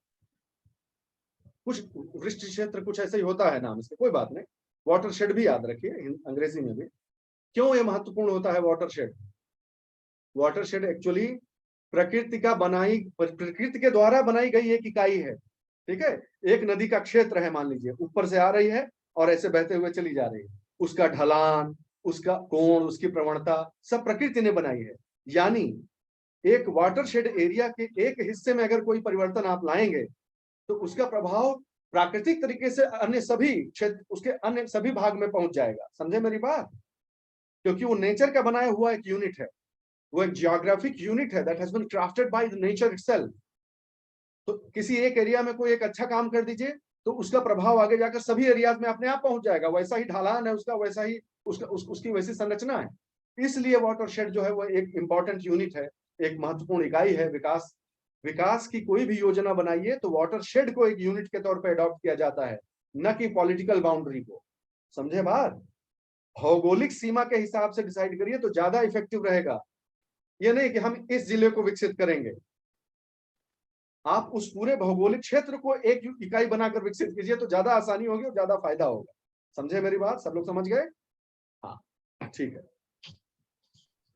कुछ वृष्टि क्षेत्र, कुछ ऐसे ही होता है नाम इसके, कोई बात नहीं। वाटरशेड भी याद रखिए अंग्रेजी में भी। क्यों ये महत्वपूर्ण होता है वाटरशेड? वाटरशेड एक्चुअली प्रकृति के द्वारा बनाई गई एक इकाई है, ठीक है। एक नदी का क्षेत्र है, मान लीजिए ऊपर से आ रही है और ऐसे बहते हुए चली जा रही है, उसका ढलान, उसका कोण, उसकी प्रवणता सब प्रकृति ने बनाई है। यानी एक वाटरशेड एरिया के एक हिस्से में अगर कोई परिवर्तन आप लाएंगे तो उसका प्रभाव प्राकृतिक तरीके से अन्य सभी क्षेत्र, उसके अन्य सभी भाग में पहुंच जाएगा। समझे मेरी बात? क्योंकि वो नेचर का बनाया हुआ एक यूनिट है, वो एक जियोग्राफिक यूनिट है that has been crafted by the nature itself. तो किसी एक एरिया में कोई एक अच्छा काम कर दीजिए तो उसका प्रभाव आगे जाकर सभी एरियाज में अपने आप पहुंच जाएगा। वैसा ही ढलान है उसका, वैसा ही उसकी वैसी संरचना है। इसलिए वाटरशेड जो है वो एक इंपॉर्टेंट यूनिट है, एक महत्वपूर्ण इकाई है। विकास की कोई भी योजना बनाइए तो वाटरशेड को एक यूनिट के तौर पर अडॉप्ट किया जाता है, न कि पॉलिटिकल बाउंड्री को। समझे बात? भौगोलिक सीमा के हिसाब से डिसाइड करिए तो ज्यादा इफेक्टिव रहेगा। ये नहीं कि हम इस जिले को विकसित करेंगे, आप उस पूरे भौगोलिक क्षेत्र को एक इकाई बनाकर विकसित कीजिए तो ज्यादा आसानी होगी और ज्यादा फायदा होगा। समझे मेरी बात? सब लोग समझ गए? हाँ, ठीक है।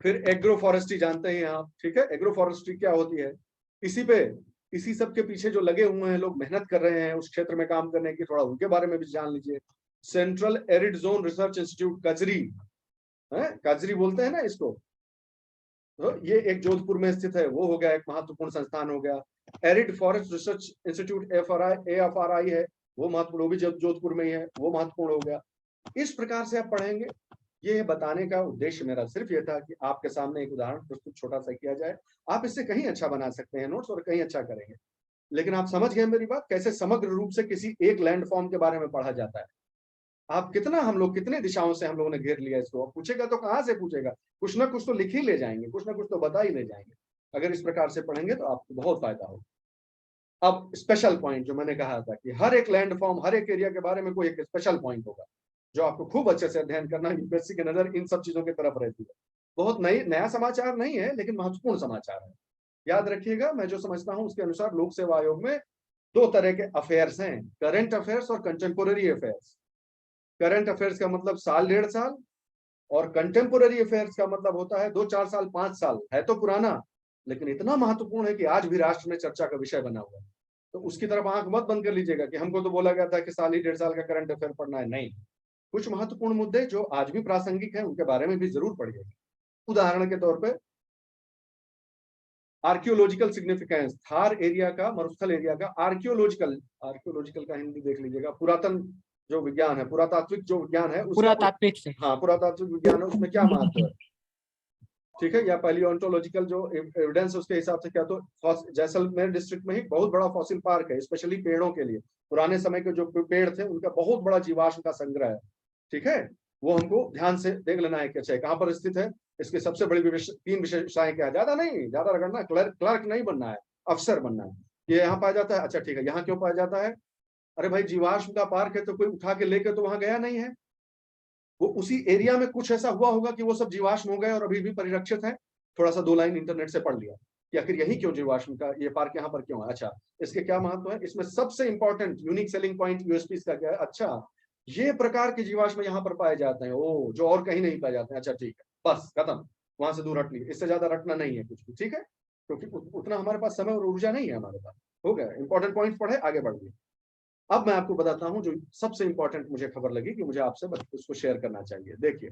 फिर एग्रो फॉरेस्ट्री जानते हैं आप, ठीक है। एग्रो फॉरेस्ट्री क्या होती है? इसी सब के पीछे जो लगे हुए हैं लोग, मेहनत कर रहे हैं उस क्षेत्र में काम करने की, थोड़ा उनके बारे में भी जान लीजिए। Central Arid Zone Research Institute, कजरी है, कजरी बोलते हैं ना इसको, तो ये एक जोधपुर में स्थित है, वो हो गया एक महत्वपूर्ण संस्थान हो गया। Arid forest research institute AFRI है, वो महत्वपूर्ण, वो भी जोधपुर में ही है, वो महत्वपूर्ण हो गया। इस प्रकार से आप पढ़ेंगे। ये बताने का उद्देश्य मेरा सिर्फ ये था कि आपके सामने एक उदाहरण प्रस्तुत छोटा सा किया जाए। आप इससे कहीं अच्छा बना सकते हैं नोट्स और कहीं अच्छा करेंगे। लेकिन आप समझ गए मेरी बात, कैसे समग्र रूप से किसी एक लैंड फॉर्म के बारे में पढ़ा जाता है। आप हम लोग कितने दिशाओं से हम लोगों ने घेर लिया इसको। पूछेगा तो कहाँ से पूछेगा, कुछ ना कुछ तो लिख ही ले जाएंगे, कुछ ना कुछ तो बता ही ले जाएंगे। अगर इस प्रकार से पढ़ेंगे तो आपको बहुत फायदा होगा। अब स्पेशल पॉइंट जो मैंने कहा था कि हर एक लैंड फॉर्म, हर एक एरिया के बारे में कोई एक स्पेशल पॉइंट होगा जो आपको खूब अच्छे से अध्ययन करना है। यूपीएससी की नजर इन सब चीजों की तरफ रहती है। बहुत नया समाचार नहीं है, लेकिन महत्वपूर्ण समाचार है। याद रखिएगा, मैं जो समझता हूँ उसके अनुसार लोक सेवा आयोग में 2 तरह के अफेयर्स हैं, करंट अफेयर्स और कंटेम्पोररी अफेयर्स। करंट अफेयर्स का मतलब साल, 1.5 साल, और कंटेम्पोररी अफेयर्स का मतलब होता है 2, 4 साल, 5 साल। है तो पुराना, लेकिन इतना महत्वपूर्ण है कि आज भी राष्ट्र में चर्चा का विषय बना हुआ है। तो उसकी तरफ आंख मत बंद कर लीजिएगा कि हमको तो बोला गया था कि साल ही 1.5 साल का करंट अफेयर पढ़ना है। नहीं, कुछ महत्वपूर्ण मुद्दे जो आज भी प्रासंगिक हैं उनके बारे में भी जरूर पढ़िएगा। उदाहरण के तौर पर आर्कियोलॉजिकल सिग्निफिकेंस, थार एरिया का, मरुस्थल एरिया का आर्कियोलॉजिकल का हिंदी देख लीजिएगा। पुरातन जो विज्ञान है, पुरातात्विक जो विज्ञान है, पुरातात्विक से, हाँ पुरातात्विक विज्ञान है, उसमें क्या महत्व है, ठीक है। या पैलियोंटोलॉजिकल जो एविडेंस है उसके हिसाब से क्या, तो जैसलमेर डिस्ट्रिक्ट में ही बहुत बड़ा फॉसिल पार्क है, स्पेशली पेड़ों के लिए। पुराने समय के जो पेड़ थे उनका बहुत बड़ा जीवाश्म का संग्रह है, ठीक है। वो हमको ध्यान से देख लेना है कि अच्छा कहाँ पर स्थित है। इसकी सबसे बड़ी 3 विशेषताएं क्या है, ज्यादा नहीं, ज्यादा रगड़ना, क्लर्क नहीं बनना है, अफसर बनना है। ये यहाँ पाया जाता है, अच्छा ठीक है, यहाँ क्यों पाया जाता है? अरे भाई जीवाश्म का पार्क है तो कोई उठा के लेकर तो वहां गया नहीं है, वो उसी एरिया में कुछ ऐसा हुआ होगा कि वो सब जीवाश्म हो गए और अभी भी परिरक्षित है। थोड़ा सा 2 लाइन इंटरनेट से पढ़ लिया कि आखिर यही क्यों जीवाश्म का ये पार्क यहाँ पर क्यों है। अच्छा, इसके क्या महत्व है? इसमें सबसे important unique selling point USP का क्या है? अच्छा, ये प्रकार के जीवाश्म यहाँ पर पाए जाते हैं, ओ जो और कहीं नहीं पाए जाते हैं। अच्छा ठीक है, बस खत्म, वहां से दूर हट ली, इससे ज्यादा रटना नहीं है कुछ भी, ठीक है। क्योंकि उतना हमारे पास समय और ऊर्जा नहीं है हमारे पास। हो गया, इंपॉर्टेंट पॉइंट पढ़े, आगे बढ़ गए। अब मैं आपको बताता हूं जो सबसे इंपॉर्टेंट मुझे खबर लगी कि मुझे आपसे उसको शेयर करना चाहिए। देखिए,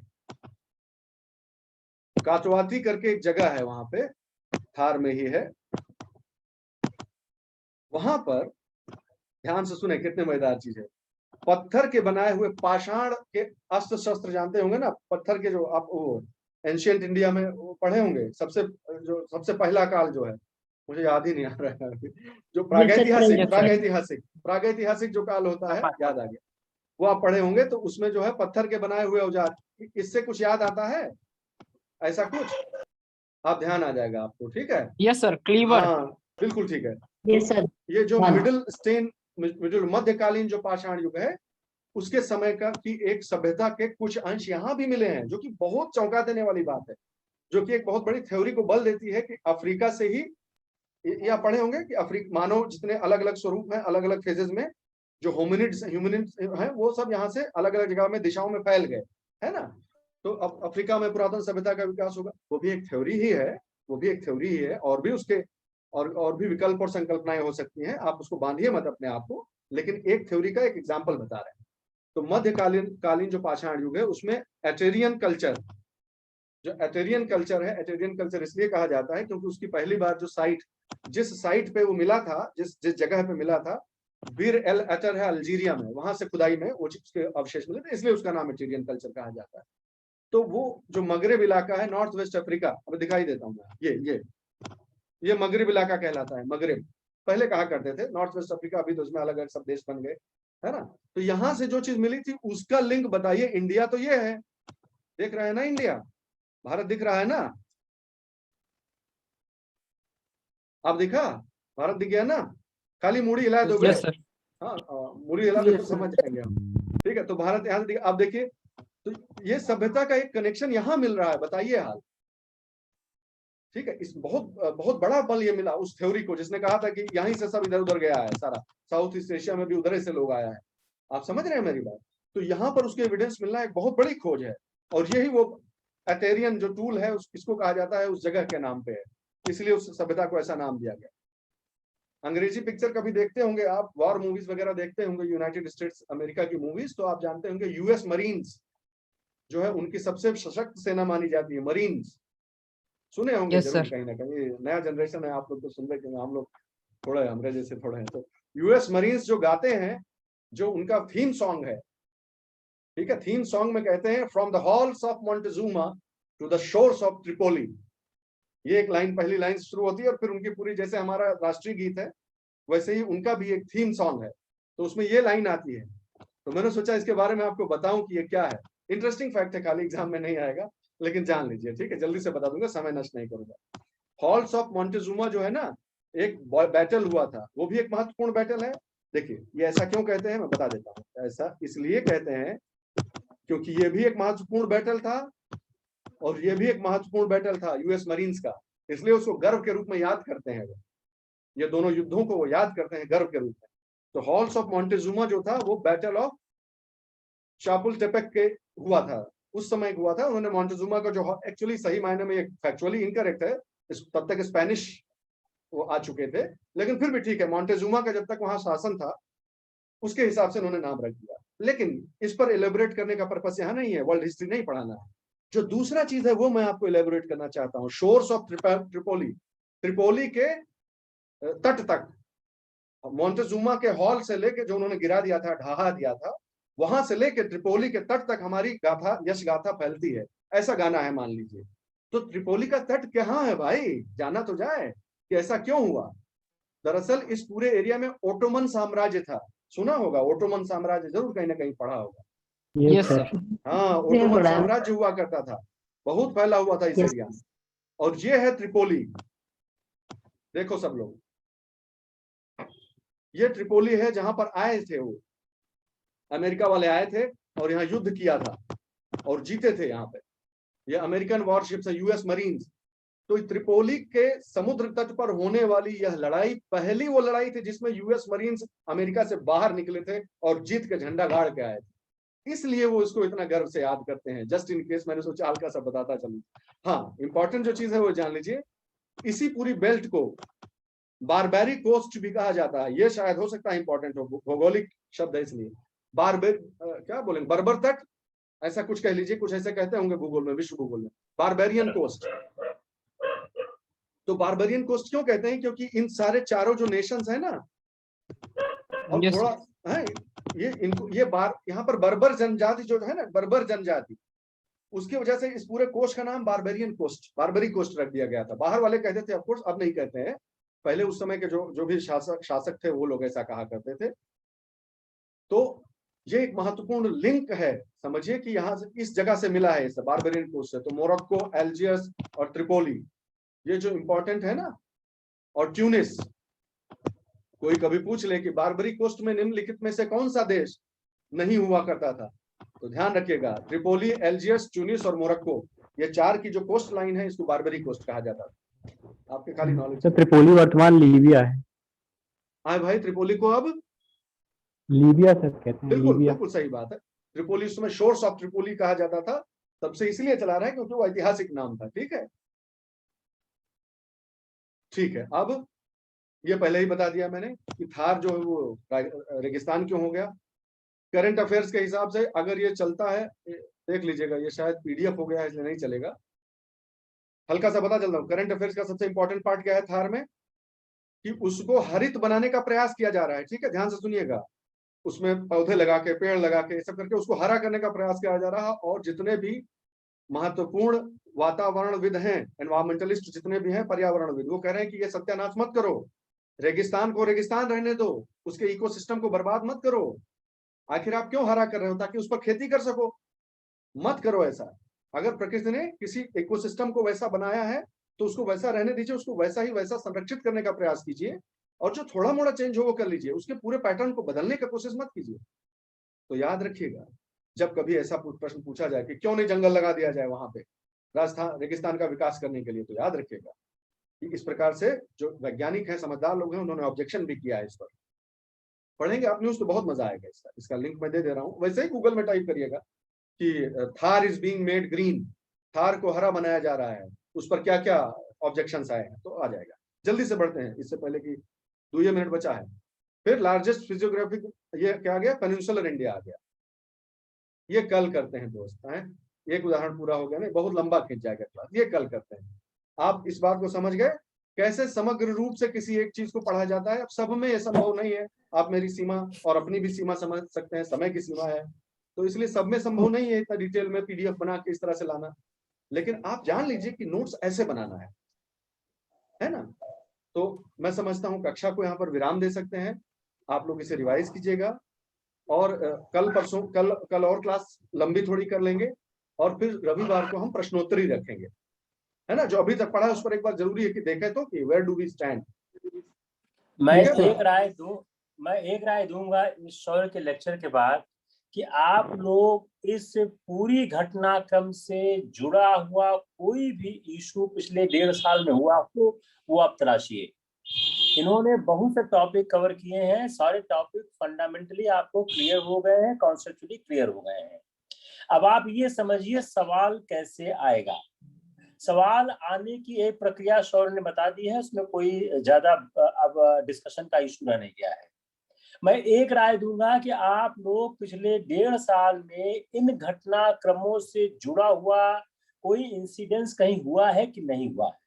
काचवाती करके एक जगह है, वहां पे थार में ही है। वहां पर ध्यान से सुने, कितने मजेदार चीज है। पत्थर के बनाए हुए पाषाण के अस्त्र शस्त्र जानते होंगे ना, पत्थर के जो आप वो एंशियंट इंडिया में वो पढ़े होंगे। सबसे पहला काल जो है, मुझे याद ही नहीं आ रहा है, जो प्रागैतिहासिक जो काल होता है, याद आ गया, वो आप पढ़े होंगे। तो उसमें जो है पत्थर के बनाए हुए औजार, इससे कुछ याद आता है ऐसा कुछ? आप ध्यान आ जाएगा आपको, ठीक है। Yes sir, clever. हाँ बिल्कुल ठीक है। Yes sir. ये जो मिडिल मध्यकालीन जो पाषाण युग है, उसके समय का की एक सभ्यता के कुछ अंश यहाँ भी मिले हैं, जो कि बहुत चौंका देने वाली बात है, जो कि एक बहुत बड़ी थ्योरी को बल देती है कि अफ्रीका से ही, ये आप पढ़े होंगे कि मानव जितने अलग अलग स्वरूप हैं, अलग अलग फेजेस में, जो होमिनिड्स हैं, वो सब यहाँ से अलग अलग जगह में, दिशाओं में फैल गए, है ना। तो अब अफ्रीका में पुरातन सभ्यता का विकास होगा, वो भी एक थ्योरी ही है, और भी उसके और भी विकल्प और संकल्पनाएं हो सकती हैं। आप उसको बांधिए मत अपने आप को, लेकिन एक थ्योरी का एक एग्जाम्पल बता रहे हैं। तो मध्यकालीन जो पाषाण युग है, उसमें एटेरियन कल्चर है, एटेरियन कल्चर इसलिए कहा जाता है क्योंकि उसकी पहली बार जिस साइट पे वो मिला था, जिस जगह पे मिला था, बीर एल एटर है अल्जीरिया में, वहां से खुदाई में वो उसके अवशेष मिले थे, इसलिए उसका नाम एटेरियन कल्चर कहा जाता है। तो वो जो मगरेब इलाका है, नॉर्थ वेस्ट अफ्रीका, अब दिखाई देता हूँ मैं, ये मगरेब इलाका कहलाता है। मगरेब पहले कहा करते थे, नॉर्थ वेस्ट अफ्रीका, अभी तो उसमें अलग अलग सब देश बन गए, है ना। तो यहां से जो चीज मिली थी उसका लिंक बताइए। इंडिया तो ये है, देख रहे हैं ना इंडिया, भारत दिख रहा है ना? आप दिखा? भारत दिख गया ना? खाली मुड़ी हिला दोगे? Yes sir. हाँ, मुड़ी हिला दे तो Yes, समझ जाएंगे हम। ठीक है, तो भारत यहाँ से आप देखिए, तो ये सभ्यता का एक कनेक्शन यहाँ मिल रहा है, बताइए हाल। ठीक है, इस बहुत बहुत बड़ा बल ये मिला उस थ्योरी को जिसने कहा था कि यहीं से सब इधर उधर गया है, सारा साउथ ईस्ट एशिया में भी उधर से लोग आया है। आप समझ रहे हैं मेरी बात? तो यहाँ पर उसके एविडेंस मिलना एक बहुत बड़ी खोज है, और यही वो एथेरियन जो टूल है इसको कहा जाता है उस जगह के नाम पे है, इसलिए उस सभ्यता को ऐसा नाम दिया गया। अंग्रेजी पिक्चर कभी देखते होंगे आप, वॉर मूवीज वगैरह देखते होंगे, यूनाइटेड स्टेट्स अमेरिका की मूवीज, तो आप जानते होंगे यूएस मरीन्स जो है उनकी सबसे सशक्त सेना मानी जाती है, मरीन्स। सुने होंगे Yes, जरूर sir. कहीं ना कहीं, नया जनरेशन है आप लोग तो सुन रहे हैं, हम लोग थोड़ा हमरे जैसे थोड़ा है। तो यूएस मरीन्स जो गाते हैं, जो उनका थीम सॉन्ग है, ठीक है, थीम सॉन्ग में कहते हैं from the halls of Montezuma to the shores of Tripoli. ये एक लाइन, पहली लाइन शुरू होती है और फिर उनकी पूरी, जैसे हमारा राष्ट्रीय गीत है वैसे ही उनका भी एक थीम सॉन्ग है, तो उसमें ये लाइन आती है। तो मैंने सोचा इसके बारे में आपको बताऊं कि ये क्या है। इंटरेस्टिंग फैक्ट है, खाली एग्जाम में नहीं आएगा लेकिन जान लीजिए, ठीक है, जल्दी से बता दूंगा, समय नष्ट नहीं करूंगा। हॉल्स ऑफ मोंटेजुमा जो है ना, एक बैटल हुआ था, वो भी एक महत्वपूर्ण बैटल है। देखिए ये ऐसा क्यों कहते हैं मैं बता देता हूँ। ऐसा इसलिए कहते हैं क्योंकि ये भी एक महत्वपूर्ण बैटल था और ये भी एक महत्वपूर्ण बैटल था यूएस मरीन्स का, इसलिए उसको गर्व के रूप में याद करते हैं। ये दोनों युद्धों को वो याद करते हैं गर्व के रूप में। तो हॉल्स ऑफ मोंटेजुमा जो था वो बैटल ऑफ चापुलटेपेक के हुआ था, उस समय हुआ था। उन्होंने मोंटेजुमा का, जो एक्चुअली सही मायने में फैक्चुअली इनकरेक्ट है, तब तक स्पेनिश वो आ चुके थे, लेकिन फिर भी ठीक है, मोंटेजुमा का जब तक वहां शासन था उसके हिसाब से उन्होंने नाम रख दिया। लेकिन इस पर एलेबोरेट करने का पर्पस यहाँ नहीं है, वर्ल्ड हिस्ट्री नहीं पढ़ाना है। जो दूसरा चीज है वो मैं आपको एलेबोरेट करना चाहता हूँ। शोर्स ऑफ ट्रिपोली, ट्रिपोली के तट तक, मोंटेजुमा के हॉल से लेके, जो उन्होंने गिरा दिया था, ढहा दिया था, वहां से लेके ट्रिपोली के तट तक हमारी गाथा, यश गाथा फैलती है, ऐसा गाना है मान लीजिए। तो ट्रिपोली का तट कहाँ है भाई, जाना तो जाए कि ऐसा क्यों हुआ। दरअसल इस पूरे एरिया में ओटोमन साम्राज्य था, सुना होगा, ओटोमन साम्राज्य जरूर कहीं ना कहीं पढ़ा होगा। Yes, sir. हाँ, ओटोमन साम्राज्य हुआ करता था, बहुत फैला हुआ था इस एरिया में। और ये है त्रिपोली, देखो सब लोग, ये त्रिपोली है जहां पर आए थे वो अमेरिका वाले, आए थे और यहाँ युद्ध किया था और जीते थे यहाँ पे। ये अमेरिकन वॉरशिप्स है, यूएस मरीन्स। तो त्रिपोली के समुद्र तट पर होने वाली यह लड़ाई पहली वो लड़ाई थी जिसमें यूएस मरीन्स अमेरिका से बाहर निकले थे और जीत के झंडा गाड़ के आए थे, इसलिए वो इसको इतना गर्व से याद करते हैं। जस्ट इन केस मैंने सोचा हल्का सा बताता चलूं। हाँ, इंपॉर्टेंट जो चीज है वो जान लीजिए, इसी पूरी बेल्ट को बारबेरी कोस्ट भी कहा जाता है। ये शायद हो सकता है इंपॉर्टेंट हो, भौगोलिक शब्द है इसलिए। क्या बोलेंगे, बर्बर तट, ऐसा कुछ कह लीजिए, कुछ ऐसे कहते होंगे भूगोल में, विश्व भूगोल में, बारबेरियन कोस्ट। तो बारबेरियन कोस्ट क्यों कहते हैं, क्योंकि इन सारे चारों जो नेशंस है ना, और Yes, थोड़ा है ये इनको, ये यहाँ पर बर्बर जनजाति जो है ना, बर्बर जनजाति, उसकी वजह से इस पूरे कोस्ट का नाम बारबेरियन कोस्ट, बारबरी कोस्ट रख दिया गया था। बाहर वाले कहते थे, ऑफ कोर्स अब नहीं कहते हैं, पहले उस समय के जो भी शासक थे वो लोग ऐसा कहा करते थे। तो ये एक महत्वपूर्ण लिंक है, समझिए कि यहाँ से इस जगह से मिला है इस बारबेरियन कोस्ट से। तो मोरक्को, एल्जियर्स और त्रिपोली, ये जो इंपॉर्टेंट है ना, और ट्यूनिस। कोई कभी पूछ ले कि बारबरी कोस्ट में निम्नलिखित में से कौन सा देश नहीं हुआ करता था, तो ध्यान रखिएगा, ट्रिपोली, एल्जियर्स, ट्यूनिस और मोरक्को, ये चार की जो कोस्ट लाइन है इसको बारबरी कोस्ट कहा जाता था। आपके खाली नॉलेज। तो त्रिपोली वर्तमान लीबिया है। हाँ भाई, त्रिपोली को अब लीबिया सर कहते हैं, बिल्कुल लीबिया। बिल्कुल सही बात है। त्रिपोली उस समय शोर्स ऑफ ट्रिपोली कहा जाता था, तब से इसलिए चला रहा है क्योंकि वो ऐतिहासिक नाम था। ठीक है, ठीक है। अब ये पहले ही बता दिया मैंने कि थार जो है वो रेगिस्तान क्यों हो गया। करंट अफेयर्स के हिसाब से अगर ये चलता है, देख लीजिएगा, ये शायद पीडीएफ हो गया है इसलिए नहीं चलेगा, हल्का सा बता चलता हूँ। करंट अफेयर्स का सबसे इंपॉर्टेंट पार्ट क्या है थार में, कि उसको हरित बनाने का प्रयास किया जा रहा है। ठीक है, ध्यान से सुनिएगा, उसमें पौधे लगा के, पेड़ लगा के, सब करके उसको हरा करने का प्रयास किया जा रहा है। और जितने भी महत्वपूर्ण वातावरणविद हैं, एनवायरमेंटलिस्ट जितने भी हैं, पर्यावरणविद, वो कह रहे हैं कि ये सत्यानाश मत करो, रेगिस्तान को रेगिस्तान रहने दो, उसके इकोसिस्टम को बर्बाद मत करो। आखिर आप क्यों हरा कर रहे हो, ताकि उस पर खेती कर सको, मत करो ऐसा। अगर प्रकृति ने किसी इकोसिस्टम को वैसा बनाया है तो उसको वैसा रहने दीजिए, उसको वैसा ही वैसा संरक्षित करने का प्रयास कीजिए, और जो थोड़ा मोड़ा चेंज हो वो कर लीजिए, उसके पूरे पैटर्न को बदलने की कोशिश मत कीजिए। तो याद रखिएगा, जब कभी ऐसा प्रश्न पूछा जाए कि क्यों नहीं जंगल लगा दिया जाए वहां पे राजस्थान रेगिस्तान का विकास करने के लिए, तो याद रखिएगा कि इस प्रकार से जो वैज्ञानिक हैं, समझदार लोग हैं, उन्होंने ऑब्जेक्शन भी किया है इस पर। पढ़ेंगे आप न्यूज तो बहुत मजा आएगा। इसका लिंक मैं दे दे रहा हूँ, वैसे ही गूगल में टाइप करिएगा कि Thar is being made green, Thar को हरा बनाया जा रहा है, उस पर क्या क्या ऑब्जेक्शंस आए हैं, तो आ जाएगा। जल्दी से बढ़ते हैं, इससे पहले कि 2 मिनट बचा है। फिर लार्जेस्ट फिजियोग्राफिक, ये क्या आ गया, पेनिनसुलर इंडिया आ गया। ये कल करते हैं दोस्त, हैं एक उदाहरण पूरा हो गया, नहीं बहुत लंबा खिंच जाएगा क्लास, ये कल करते हैं। आप इस बात को समझ गए कैसे समग्र रूप से किसी एक चीज को पढ़ा जाता है। अब सब में ये संभव नहीं है, आप मेरी सीमा और अपनी भी सीमा समझ सकते हैं, समय की सीमा है, तो इसलिए सब में संभव नहीं है इतना डिटेल में पीडीएफ बना के इस तरह से लाना। लेकिन आप जान लीजिए कि नोट्स ऐसे बनाना है ना। तो मैं समझता हूं कक्षा को यहाँ पर विराम दे सकते हैं, आप लोग इसे रिवाइज कीजिएगा, और कल परसों कल और क्लास लंबी थोड़ी कर लेंगे, और फिर रविवार को हम प्रश्नोत्तरी रखेंगे, है ना। जो अभी तक पढ़ा है उस पर एक बार जरूरी है कि देखें तो कि वेयर डू वी स्टैंड। मैं एक राय दूंगा इस शौर्य के लेक्चर के बाद कि आप लोग इस पूरी घटनाक्रम से जुड़ा हुआ कोई भी इशू पिछले 1.5 साल में हुआ हो वो आप तलाशिए। इन्होंने बहुत से टॉपिक कवर किए हैं, सारे टॉपिक फंडामेंटली आपको क्लियर हो गए हैं, कॉन्सेप्चुअली क्लियर हो गए हैं। अब आप ये समझिए सवाल कैसे आएगा। सवाल आने की एक प्रक्रिया शौर्य ने बता दी है, उसमें कोई ज्यादा अब डिस्कशन का इशू रहने गया है। मैं एक राय दूंगा कि आप लोग पिछले 1.5 साल में इन घटनाक्रमों से जुड़ा हुआ कोई इंसिडेंस कहीं हुआ है कि नहीं हुआ है।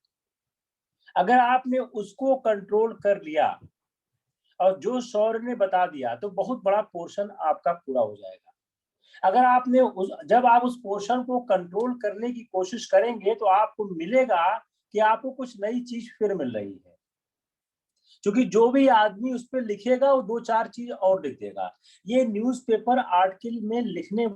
अगर आपने उसको कंट्रोल कर लिया और जो शौर्य ने बता दिया तो बहुत बड़ा पोर्शन आपका पूरा हो जाएगा। अगर आपने जब आप उस पोर्शन को कंट्रोल करने की कोशिश करेंगे तो आपको मिलेगा कि आपको कुछ नई चीज फिर मिल रही है, क्योंकि जो भी आदमी उस पर लिखेगा वो 2-4 चीज और लिख देगा। ये न्यूज़पेपर आर्टिकल में लिखने